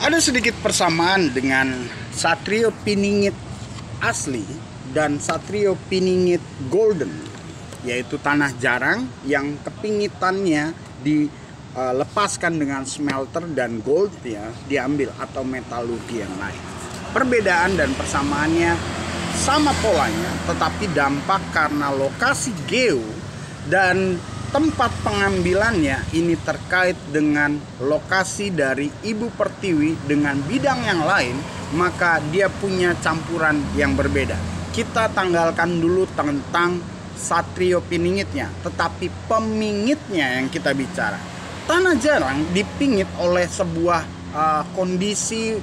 Ada sedikit persamaan dengan Satrio Piningit asli dan Satrio Piningit Golden, yaitu tanah jarang yang kepingitannya dilepaskan dengan smelter dan gold ya diambil atau metalurgi yang lain. Perbedaan dan persamaannya sama polanya, tetapi dampak karena lokasi geo dan tempat pengambilannya ini terkait dengan lokasi dari Ibu Pertiwi dengan bidang yang lain, maka dia punya campuran yang berbeda. Kita tanggalkan dulu tentang Satrio Piningitnya, tetapi pemingitnya yang kita bicara. Tanah jarang dipingit oleh sebuah kondisi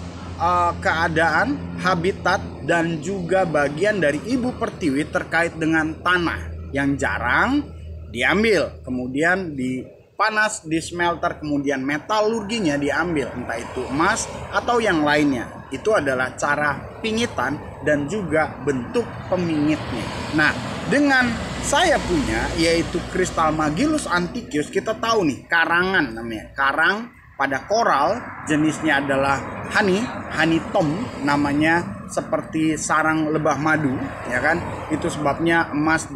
keadaan, habitat, dan juga bagian dari Ibu Pertiwi terkait dengan tanah yang jarang diambil, kemudian dipanas, di smelter, kemudian metalurginya diambil, entah itu emas atau yang lainnya. Itu adalah cara pingitan dan juga bentuk pemingitnya. Nah, dengan saya punya yaitu Kristal Magillus Anticius, kita tahu nih karangan namanya, karang pada koral, jenisnya adalah honey tom namanya, seperti sarang lebah madu, ya kan? Itu sebabnya emas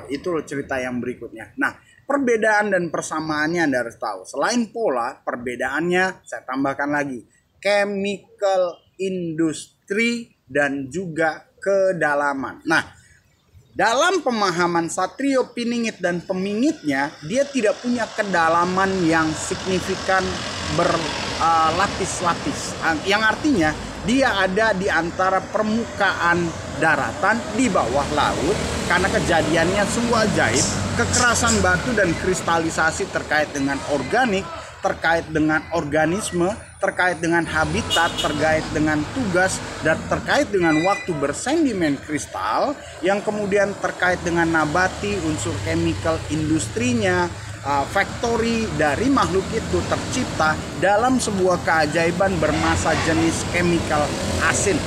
itu cerita yang berikutnya. Nah, perbedaan dan persamaannya Anda harus tahu. Selain pola, perbedaannya saya tambahkan lagi, chemical industry dan juga kedalaman. Nah, dalam pemahaman Satrio Piningit dan pemingitnya, dia tidak punya kedalaman yang signifikan berlapis-lapis, yang artinya dia ada di antara permukaan daratan di bawah laut karena kejadiannya sungguh ajaib, kekerasan batu dan kristalisasi terkait dengan organik, terkait dengan organisme, terkait dengan habitat, terkait dengan tugas, dan terkait dengan waktu bersedimen kristal, yang kemudian terkait dengan nabati, unsur chemical industrinya, factory dari makhluk itu tercipta dalam sebuah keajaiban bermasa jenis chemical asin.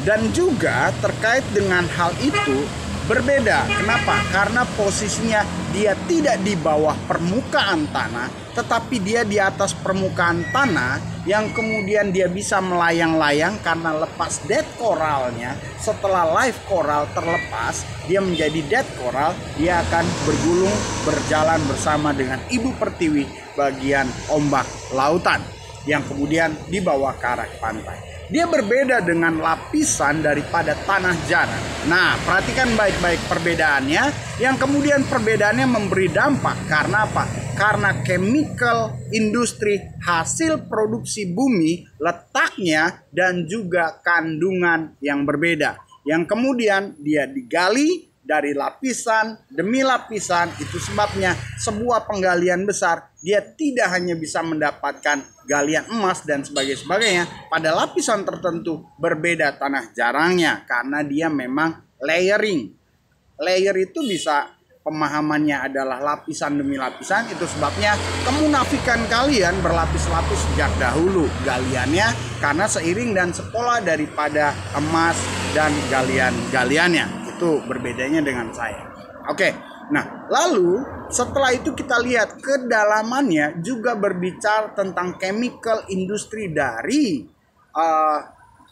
Dan juga terkait dengan hal itu berbeda. Kenapa? Karena posisinya dia tidak di bawah permukaan tanah, tetapi dia di atas permukaan tanah, yang kemudian dia bisa melayang-layang karena lepas dead coralnya. Setelah live coral terlepas, dia menjadi dead coral, dia akan bergulung berjalan bersama dengan Ibu Pertiwi bagian ombak lautan yang kemudian dibawa ke arah pantai. Dia berbeda dengan lapisan daripada tanah jarang. Nah, perhatikan baik-baik perbedaannya, yang kemudian perbedaannya memberi dampak. Karena apa? Karena chemical industri, hasil produksi bumi, letaknya dan juga kandungan yang berbeda, yang kemudian dia digali dari lapisan demi lapisan. Itu sebabnya sebuah penggalian besar, dia tidak hanya bisa mendapatkan galian emas dan sebagainya pada lapisan tertentu, berbeda tanah jarangnya karena dia memang layering. Layer itu bisa pemahamannya adalah lapisan demi lapisan. Itu sebabnya kemunafikan kalian berlapis-lapis sejak dahulu galiannya, karena seiring dan sepola daripada emas dan galian-galiannya. Itu berbedanya dengan saya. Oke, nah lalu setelah itu kita lihat kedalamannya juga berbicara tentang chemical industry dari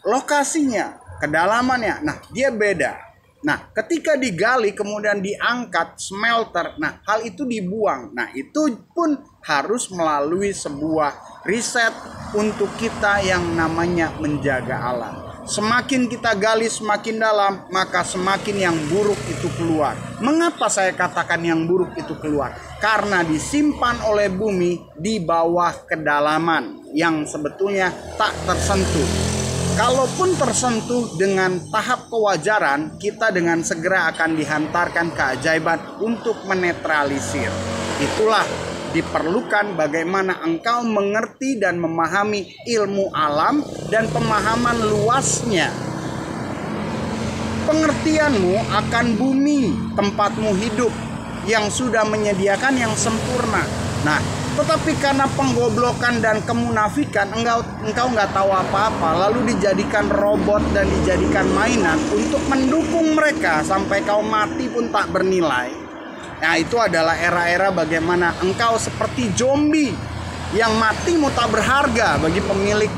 lokasinya, kedalamannya. Nah, dia beda. Nah, ketika digali kemudian diangkat smelter, nah hal itu dibuang. Nah, itu pun harus melalui sebuah riset untuk kita yang namanya menjaga alam. Semakin kita gali semakin dalam, maka semakin yang buruk itu keluar. Mengapa saya katakan yang buruk itu keluar? Karena disimpan oleh bumi di bawah kedalaman yang sebetulnya tak tersentuh. Kalaupun tersentuh dengan tahap kewajaran, kita dengan segera akan dihantarkan keajaiban untuk menetralisir. Itulah diperlukan bagaimana engkau mengerti dan memahami ilmu alam dan pemahaman luasnya. Pengertianmu akan bumi tempatmu hidup yang sudah menyediakan yang sempurna. Nah, tetapi karena penggoblokan dan kemunafikan, engkau nggak tahu apa-apa, lalu dijadikan robot dan dijadikan mainan untuk mendukung mereka sampai kau mati pun tak bernilai. Nah, itu adalah era-era bagaimana engkau seperti zombie yang matimu tak berharga bagi pemilik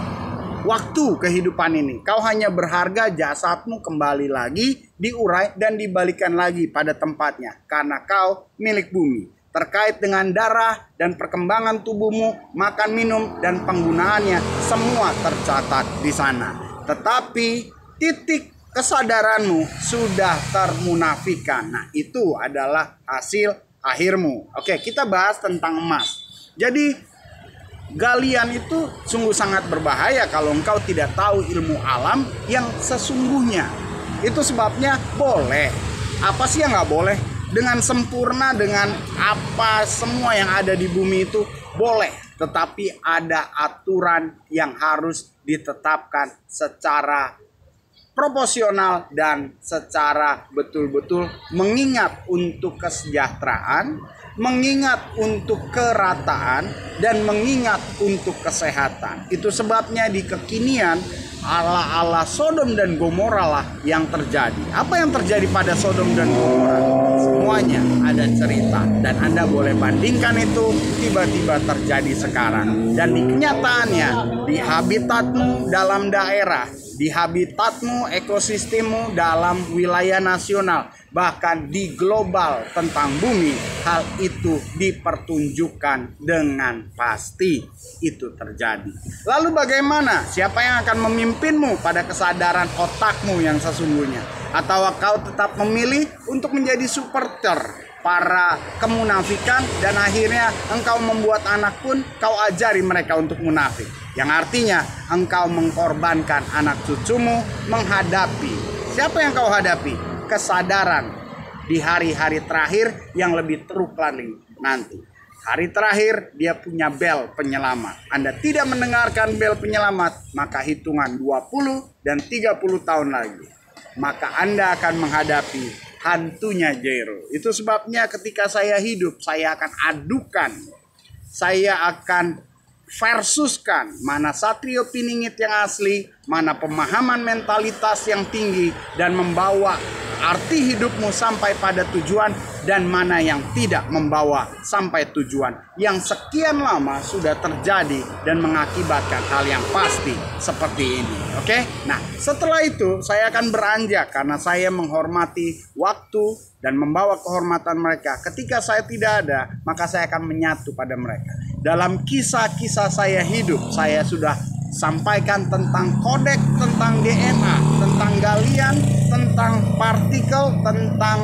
waktu kehidupan ini. Kau hanya berharga jasadmu kembali lagi, diurai dan dibalikan lagi pada tempatnya. Karena kau milik bumi. Terkait dengan darah dan perkembangan tubuhmu, makan, minum, dan penggunaannya, semua tercatat di sana. Tetapi titik kesadaranmu sudah termunafikan. Nah, itu adalah hasil akhirmu. Oke, kita bahas tentang emas. Jadi, galian itu sungguh sangat berbahaya kalau engkau tidak tahu ilmu alam yang sesungguhnya. Itu sebabnya boleh. Apa sih yang nggak boleh? Dengan sempurna, dengan apa semua yang ada di bumi itu boleh. Tetapi ada aturan yang harus ditetapkan secara proporsional dan secara betul-betul mengingat untuk kesejahteraan, mengingat untuk kerataan, dan mengingat untuk kesehatan. Itu sebabnya di kekinian ala-ala Sodom dan Gomora lah yang terjadi. Apa yang terjadi pada Sodom dan Gomora? Semuanya ada cerita dan Anda boleh bandingkan itu tiba-tiba terjadi sekarang. Dan di kenyataannya, di habitatmu dalam daerah, di habitatmu, ekosistemmu dalam wilayah nasional, bahkan di global tentang bumi, hal itu dipertunjukkan dengan pasti itu terjadi. Lalu bagaimana? Siapa yang akan memimpinmu pada kesadaran otakmu yang sesungguhnya? Atau kau tetap memilih untuk menjadi supporter para kemunafikan dan akhirnya engkau membuat anak pun kau ajari mereka untuk munafik, yang artinya engkau mengkorbankan anak cucumu menghadapi siapa yang kau hadapi? Kesadaran di hari-hari terakhir yang lebih teruk lagi nanti. Hari terakhir dia punya bel penyelamat. Anda tidak mendengarkan bel penyelamat, maka hitungan 20 dan 30 tahun lagi, maka Anda akan menghadapi hantunya Jero. Itu sebabnya ketika saya hidup, saya akan adukan, saya akan versuskan mana Satrio Piningit yang asli, mana pemahaman mentalitas yang tinggi dan membawa arti hidupmu sampai pada tujuan, dan mana yang tidak membawa sampai tujuan yang sekian lama sudah terjadi dan mengakibatkan hal yang pasti seperti ini. Oke? Nah, setelah itu saya akan beranjak karena saya menghormati waktu dan membawa kehormatan mereka. Ketika saya tidak ada, maka saya akan menyatu pada mereka. Dalam kisah-kisah saya hidup, saya sudah sampaikan tentang kodek, tentang DNA, tentang galian, tentang partikel, tentang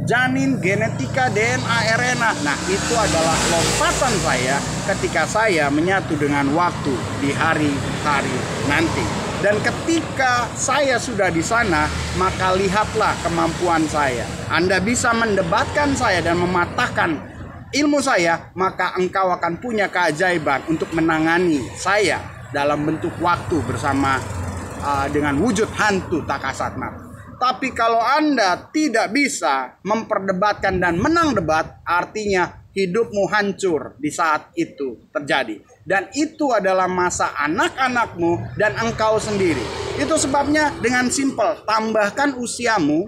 janin, genetika, DNA, RNA. Nah, itu adalah lompatan saya ketika saya menyatu dengan waktu di hari-hari nanti. Dan ketika saya sudah di sana, maka lihatlah kemampuan saya. Anda bisa mendebatkan saya dan mematahkan ilmu saya, maka engkau akan punya keajaiban untuk menangani saya dalam bentuk waktu bersama dengan wujud hantu tak kasat mata. Tapi kalau Anda tidak bisa memperdebatkan dan menang debat, artinya hidupmu hancur di saat itu terjadi. Dan itu adalah masa anak-anakmu dan engkau sendiri. Itu sebabnya dengan simpel, tambahkan usiamu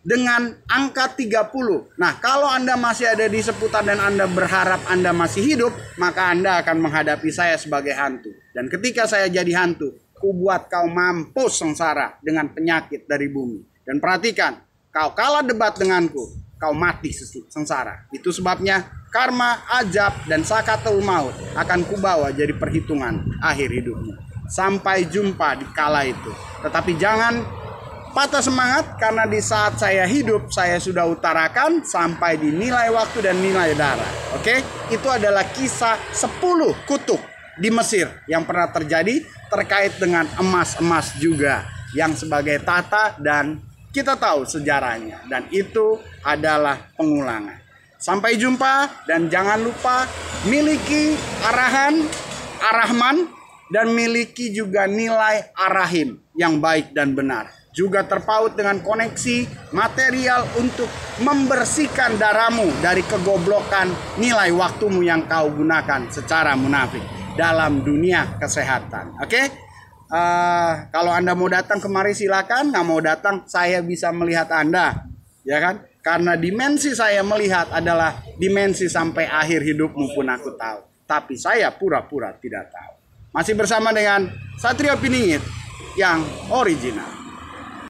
dengan angka 30. Nah, kalau Anda masih ada di seputar dan Anda berharap Anda masih hidup, maka Anda akan menghadapi saya sebagai hantu. Dan ketika saya jadi hantu, ku buat kau mampus sengsara dengan penyakit dari bumi. Dan perhatikan, kau kalah debat denganku, kau mati sengsara. Itu sebabnya karma, ajab, dan sakatul maut akan kubawa jadi perhitungan akhir hidupmu. Sampai jumpa di kala itu. Tetapi jangan patah semangat, karena di saat saya hidup, saya sudah utarakan sampai di nilai waktu dan nilai darah. Oke? Itu adalah kisah 10 kutub di Mesir yang pernah terjadi terkait dengan emas-emas juga yang sebagai tata, dan kita tahu sejarahnya, dan itu adalah pengulangan. Sampai jumpa, dan jangan lupa miliki arahan arahman dan miliki juga nilai arahim yang baik dan benar, juga terpaut dengan koneksi material untuk membersihkan darahmu dari kegoblokan nilai waktumu yang kau gunakan secara munafik dalam dunia kesehatan. Oke? Kalau Anda mau datang kemari silakan, nggak mau datang saya bisa melihat Anda, ya kan? Karena dimensi saya melihat adalah dimensi sampai akhir hidupmu pun aku tahu. tapi saya pura-pura tidak tahu. Masih bersama dengan Satrio Piningit yang original.